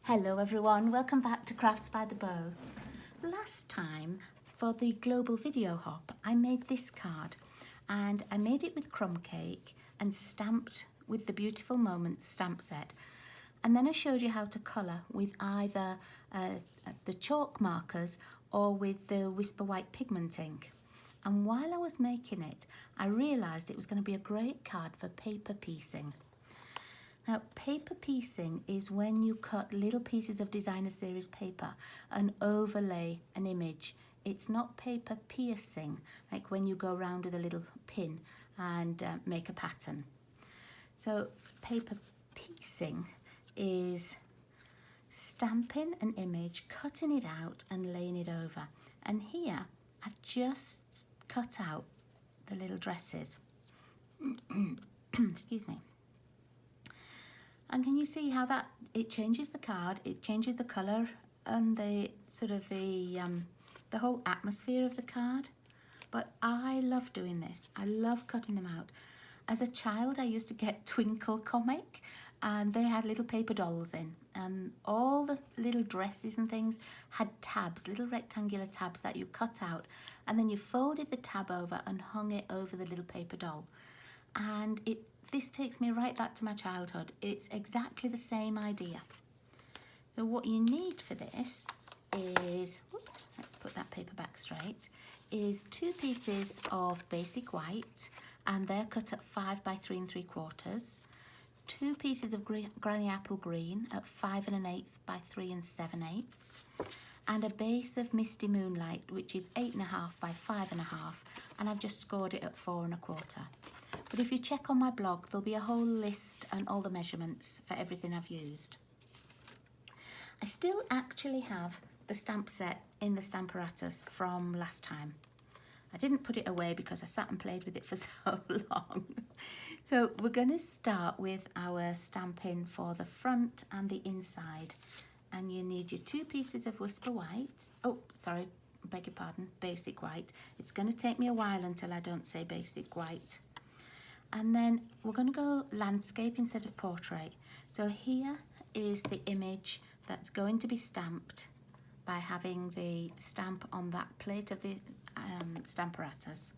Hello everyone, welcome back to Crafts by the Bow. Last time for the global video hop I made this card and I made it with crumb cake and stamped with the Beautiful Moments stamp set, and then I showed you how to colour with either the chalk markers or with the Whisper White pigment ink. And while I was making it I realised it was going to be a great card for paper piecing. Now, paper piecing is when you cut little pieces of designer series paper and overlay an image. It's not paper piercing, like when you go around with a little pin and make a pattern. So paper piecing is stamping an image, cutting it out and laying it over. And here I've just cut out the little dresses. Excuse me. And can you see how that it changes the card, it changes the colour and the whole atmosphere of the card? But I love doing this. I love cutting them out. As a child I used to get Twinkle comic and they had little paper dolls in, and all the little dresses and things had tabs, little rectangular tabs that you cut out, and then you folded the tab over and hung it over the little paper doll. And this takes me right back to my childhood. It's exactly the same idea. So what you need for this is, whoops, let's put that paper back straight, is 2 pieces of basic white, and they're cut at 5 by 3 3/4. 2 pieces of Granny Apple Green at 5 1/8 by 3 7/8, and a base of Misty Moonlight, which is 8 1/2 by 5 1/2, and I've just scored it at 4 1/4. But if you check on my blog, there'll be a whole list and all the measurements for everything I've used. I still actually have the stamp set in the Stamparatus from last time. I didn't put it away because I sat and played with it for so long. So we're going to start with our stamping for the front and the inside. And you need your 2 pieces of Whisper White. Oh, sorry, beg your pardon, basic white. It's going to take me a while until I don't say basic white. And then we're going to go landscape instead of portrait. So here is the image that's going to be stamped by having the stamp on that plate of the Stamparatus.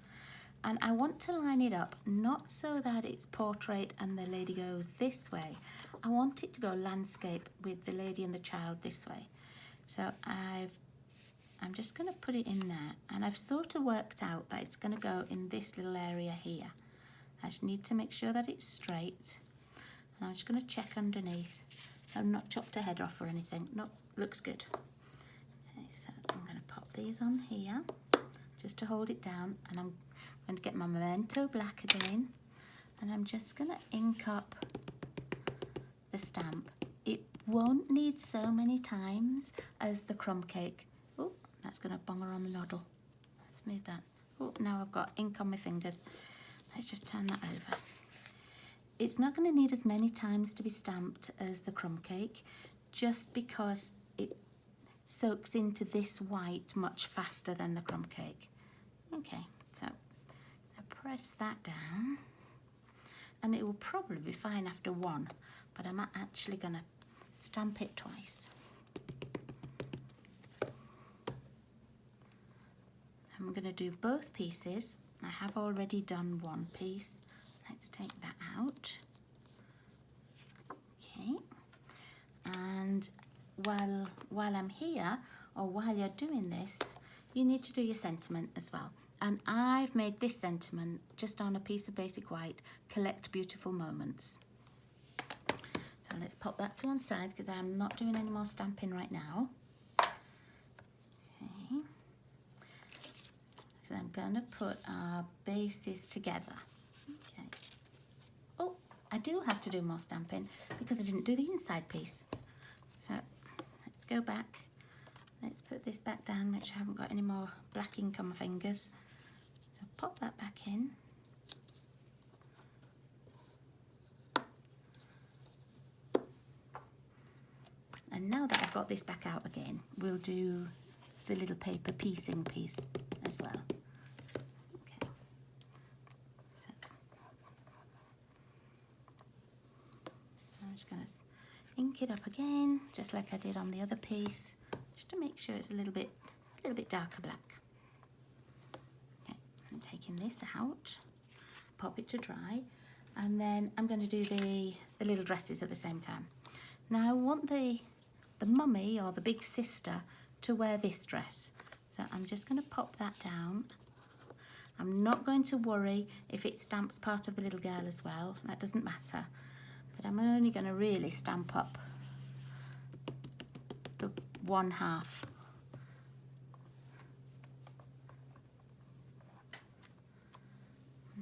And I want to line it up, not so that it's portrait and the lady goes this way. I want it to go landscape with the lady and the child this way. So I'm just going to put it in there, and I've sort of worked out that it's going to go in this little area here. I just need to make sure that it's straight. And I'm just going to check underneath. I've not chopped a head off or anything. No, looks good. Okay, so I'm going to pop these on here just to hold it down, and I'm going to get my Memento Black again, and I'm just going to ink up the stamp. It won't need so many times as the crumb cake. Oh, that's going to bonger on the noddle. Let's move that. Oh, now I've got ink on my fingers. Let's just turn that over. It's not going to need as many times to be stamped as the crumb cake, just because it soaks into this white much faster than the crumb cake. Okay, so I press that down, and it will probably be fine after one, but I'm actually going to stamp it twice. I'm going to do both pieces. I have already done one piece. Let's take that out. Okay. And while I'm here, or while you're doing this, you need to do your sentiment as well. And I've made this sentiment just on a piece of basic white, Collect Beautiful Moments. So let's pop that to one side because I'm not doing any more stamping right now. Okay. So I'm going to put our bases together. Okay. Oh, I do have to do more stamping because I didn't do the inside piece. So let's go back. Let's put this back down, which I haven't got any more black ink on my fingers. So pop that back in. And now that I've got this back out again, we'll do the little paper piecing piece as well. Okay. So I'm just going to ink it up again, just like I did on the other piece, just to make sure it's a little bit darker black. Okay, I'm taking this out, pop it to dry, and then I'm going to do the little dresses at the same time. Now I want the mummy or the big sister to wear this dress, so I'm just going to pop that down. I'm not going to worry if it stamps part of the little girl as well, that doesn't matter, but I'm only going to really stamp up the one half.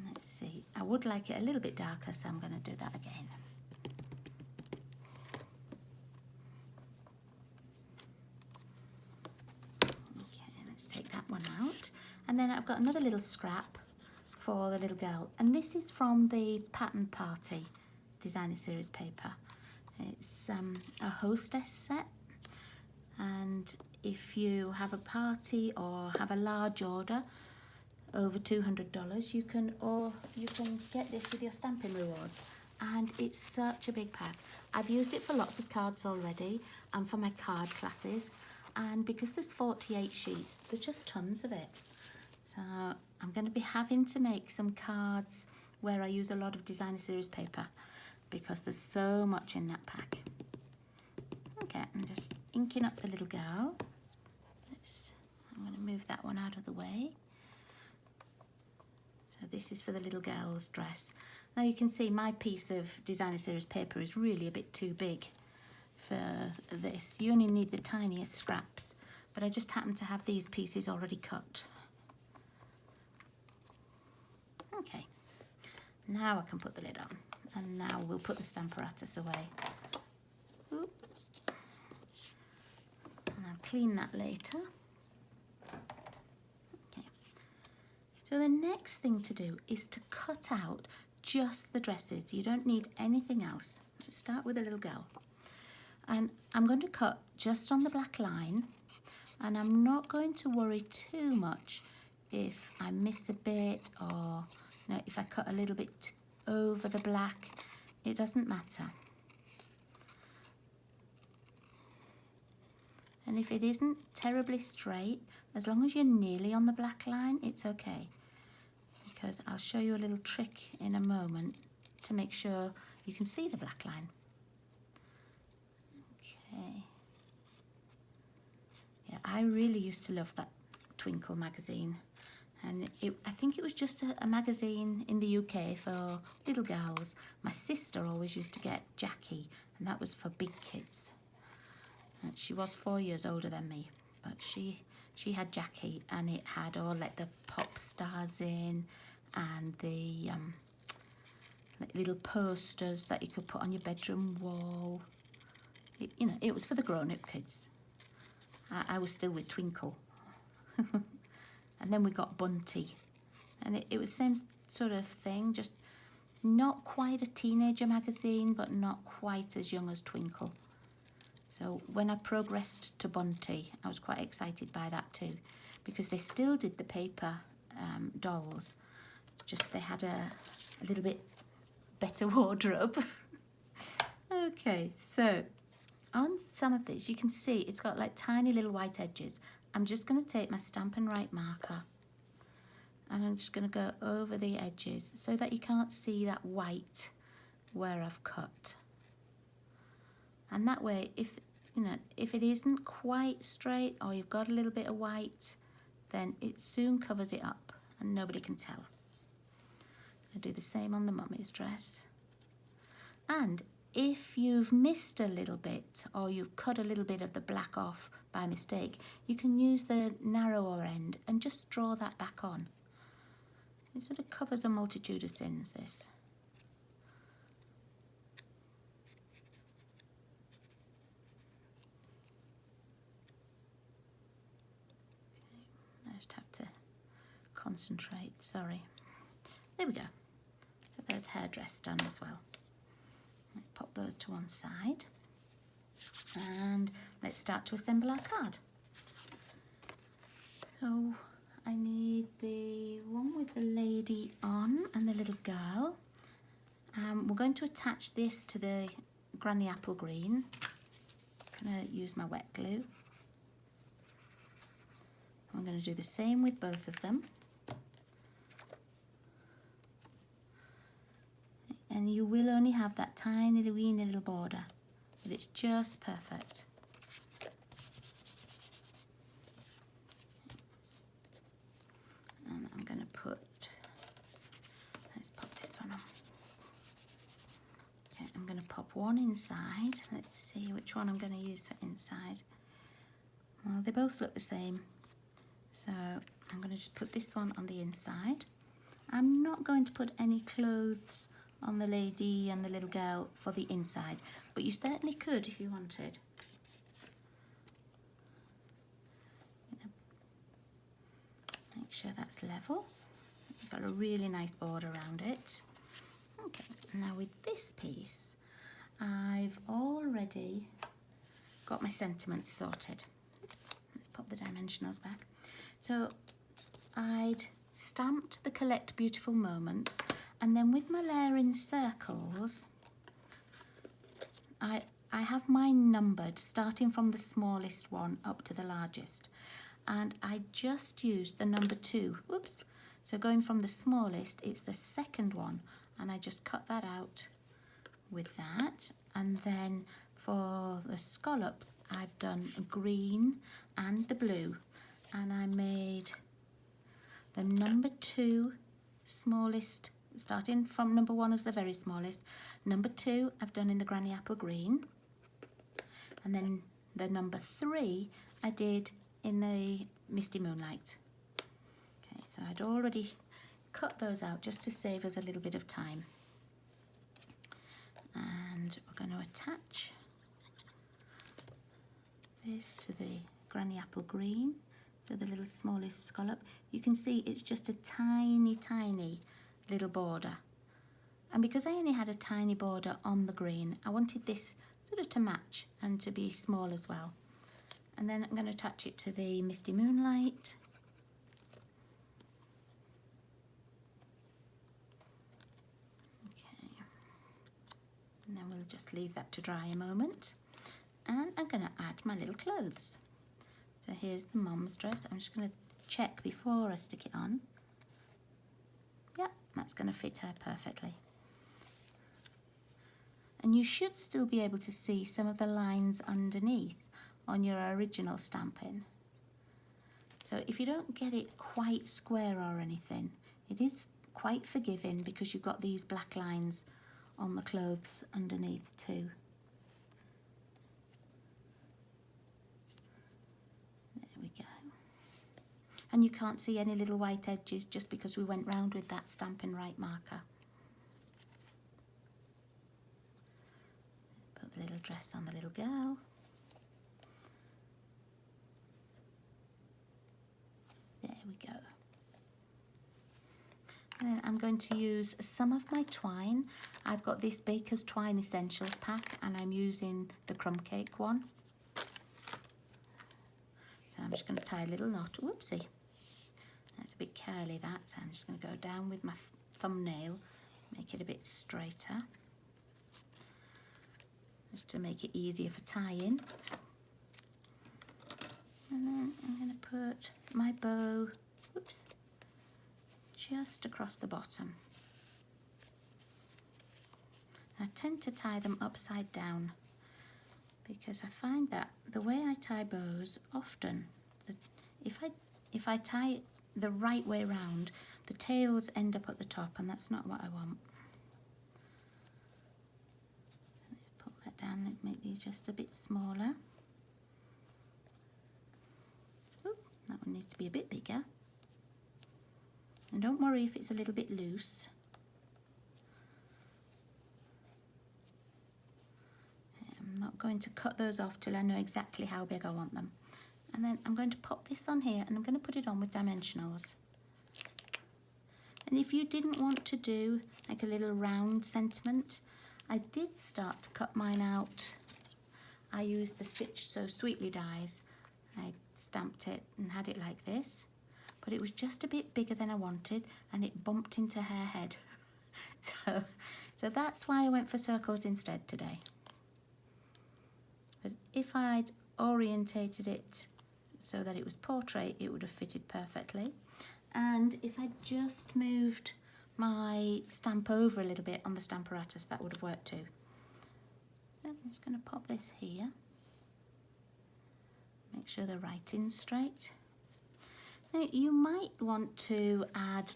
Let's see, I would like it a little bit darker, so I'm going to do that again. Take that one out, and then I've got another little scrap for the little girl, and this is from the Pattern Party designer series paper. It's a hostess set, and if you have a party or have a large order over $200, you can get this with your Stampin' rewards, and it's such a big pack. I've used it for lots of cards already and for my card classes. And because there's 48 sheets, there's just tons of it. So I'm going to be having to make some cards where I use a lot of designer series paper because there's so much in that pack. Okay, I'm just inking up the little girl. I'm going to move that one out of the way. So this is for the little girl's dress. Now you can see my piece of designer series paper is really a bit too big for this. You only need the tiniest scraps, but I just happen to have these pieces already cut. Okay, now I can put the lid on, and now we'll put the stamparatus away. Oop. And I'll clean that later. Okay, so the next thing to do is to cut out just the dresses. You don't need anything else. Let's start with the little girl. And I'm going to cut just on the black line, and I'm not going to worry too much if I miss a bit, or if I cut a little bit over the black. It doesn't matter. And if it isn't terribly straight, as long as you're nearly on the black line, it's okay, because I'll show you a little trick in a moment to make sure you can see the black line. Okay. Yeah, I really used to love that Twinkle magazine, and I think it was just a magazine in the UK for little girls. My sister always used to get Jackie, and that was for big kids. And she was 4 years older than me, but she had Jackie, and it had all like the pop stars in, and the like little posters that you could put on your bedroom wall. It was for the grown-up kids. I was still with Twinkle. And then we got Bunty. And it was the same sort of thing, just not quite a teenager magazine, but not quite as young as Twinkle. So when I progressed to Bunty, I was quite excited by that too, because they still did the paper dolls, just they had a little bit better wardrobe. Okay, so on some of these, you can see it's got like tiny little white edges. I'm just going to take my Stampin' Right marker, and I'm just going to go over the edges so that you can't see that white where I've cut. And that way, if it isn't quite straight, or you've got a little bit of white, then it soon covers it up and nobody can tell. I do the same on the mummy's dress. And if you've missed a little bit, or you've cut a little bit of the black off by mistake, you can use the narrower end and just draw that back on. It sort of covers a multitude of sins, this. Okay, I just have to concentrate, sorry. There we go. So there's hairdress done as well. Let's pop those to one side, and let's start to assemble our card. So I need the one with the lady on and the little girl. We're going to attach this to the Granny Apple Green. I'm going to use my wet glue. I'm going to do the same with both of them. And you will only have that tiny weeny little border, but it's just perfect. And I'm going to put, let's pop this one on. Okay, I'm going to pop one inside. Let's see which one I'm going to use for inside. Well, they both look the same. So I'm going to just put this one on the inside. I'm not going to put any clothes on the lady and the little girl for the inside, but you certainly could if you wanted. Make sure that's level. It's got a really nice border around it. Okay, now with this piece, I've already got my sentiments sorted. Oops, let's pop the dimensionals back. So I'd stamped the Collect Beautiful Moments, and then with my layering circles, I have mine numbered starting from the smallest one up to the largest, and I just used the number 2. Whoops. So going from the smallest, it's the second one, and I just cut that out with that. And then for the scallops, I've done green and the blue, and I made the number 2 smallest, starting from number 1 as the very smallest. Number 2 I've done in the Granny Apple Green, and then the number 3 I did in the Misty Moonlight. Okay, so I'd already cut those out just to save us a little bit of time. And we're going to attach this to the Granny Apple Green, to the little smallest scallop. You can see it's just a tiny, tiny little border. And because I only had a tiny border on the green, I wanted this sort of to match and to be small as well. And then I'm going to attach it to the Misty Moonlight. Okay. And then we'll just leave that to dry a moment. And I'm going to add my little clothes. So here's the mom's dress. I'm just going to check before I stick it on. Yep, that's going to fit her perfectly. And you should still be able to see some of the lines underneath on your original Stampin. So if you don't get it quite square or anything, it is quite forgiving because you've got these black lines on the clothes underneath too. There we go. And you can't see any little white edges just because we went round with that Stampin' Right marker. Put the little dress on the little girl. There we go. And then I'm going to use some of my twine. I've got this Baker's Twine Essentials pack and I'm using the crumb cake one. So I'm just going to tie a little knot. Whoopsie. That's a bit curly, that. So I'm just going to go down with my thumbnail, make it a bit straighter, just to make it easier for tying. And then I'm going to put my bow, whoops, just across the bottom. I tend to tie them upside down because I find that the way I tie bows often, if I tie it the right way round, the tails end up at the top, and that's not what I want. Let's pull that down. Let's make these just a bit smaller. Ooh, that one needs to be a bit bigger. And don't worry if it's a little bit loose. I'm not going to cut those off till I know exactly how big I want them. And then I'm going to pop this on here and I'm going to put it on with dimensionals. And if you didn't want to do like a little round sentiment, I did start to cut mine out. I used the Stitch So Sweetly dies. I stamped it and had it like this, but it was just a bit bigger than I wanted and it bumped into her head. So that's why I went for circles instead today. if I'd orientated it so that it was portrait, it would have fitted perfectly. And if I just moved my stamp over a little bit on the Stamparatus, that would have worked too. I'm just going to pop this here. Make sure the writing's straight. Now you might want to add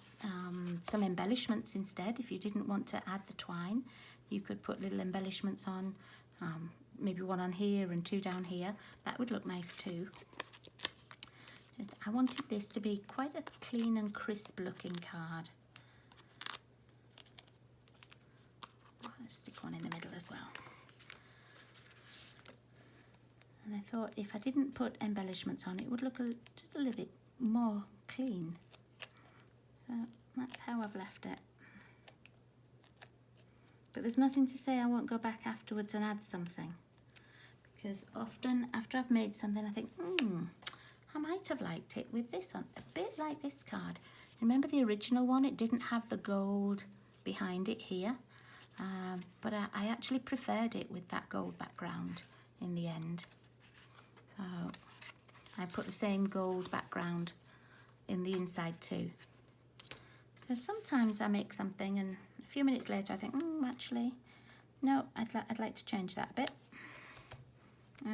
some embellishments instead. If you didn't want to add the twine, you could put little embellishments on, maybe one on here and two down here. That would look nice too. I wanted this to be quite a clean and crisp looking card. Let's stick one in the middle as well. And I thought if I didn't put embellishments on, it would look just a little bit more clean. So that's how I've left it. But there's nothing to say I won't go back afterwards and add something. Because often after I've made something, I think, I might have liked it with this on, a bit like this card. Remember the original one? It didn't have the gold behind it here. But I actually preferred it with that gold background in the end. So I put the same gold background in the inside too. So sometimes I make something and a few minutes later I think, actually, no, I'd like to change that a bit.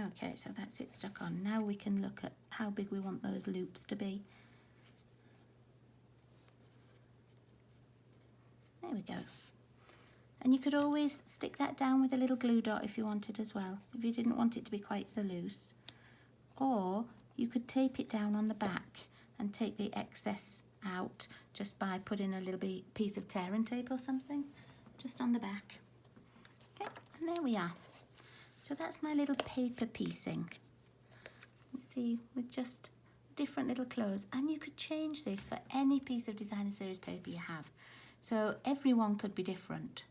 Okay, so that's it stuck on. Now we can look at how big we want those loops to be. There we go. And you could always stick that down with a little glue dot if you wanted as well, if you didn't want it to be quite so loose. Or you could tape it down on the back and take the excess out just by putting a little piece of tear and tape or something just on the back. Okay, and there we are. So that's my little paper piecing. You see, with just different little clothes. And you could change this for any piece of designer series paper you have. So everyone could be different.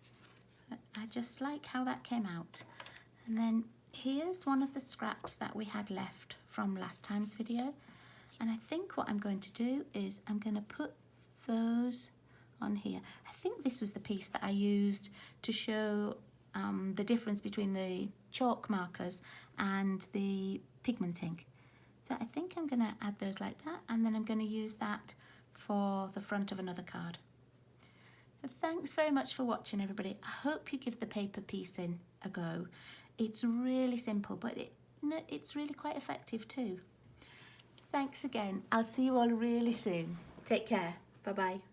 I just like how that came out. And then here's one of the scraps that we had left from last time's video. And I think what I'm going to do is I'm going to put those on here. I think this was the piece that I used to show the difference between the chalk markers and the pigment ink. So I think I'm going to add those like that, and then I'm going to use that for the front of another card. So thanks very much for watching, everybody. I hope you give the paper piecing a go. It's really simple, but it's really quite effective too. Thanks again. I'll see you all really soon. Take care. Bye-bye.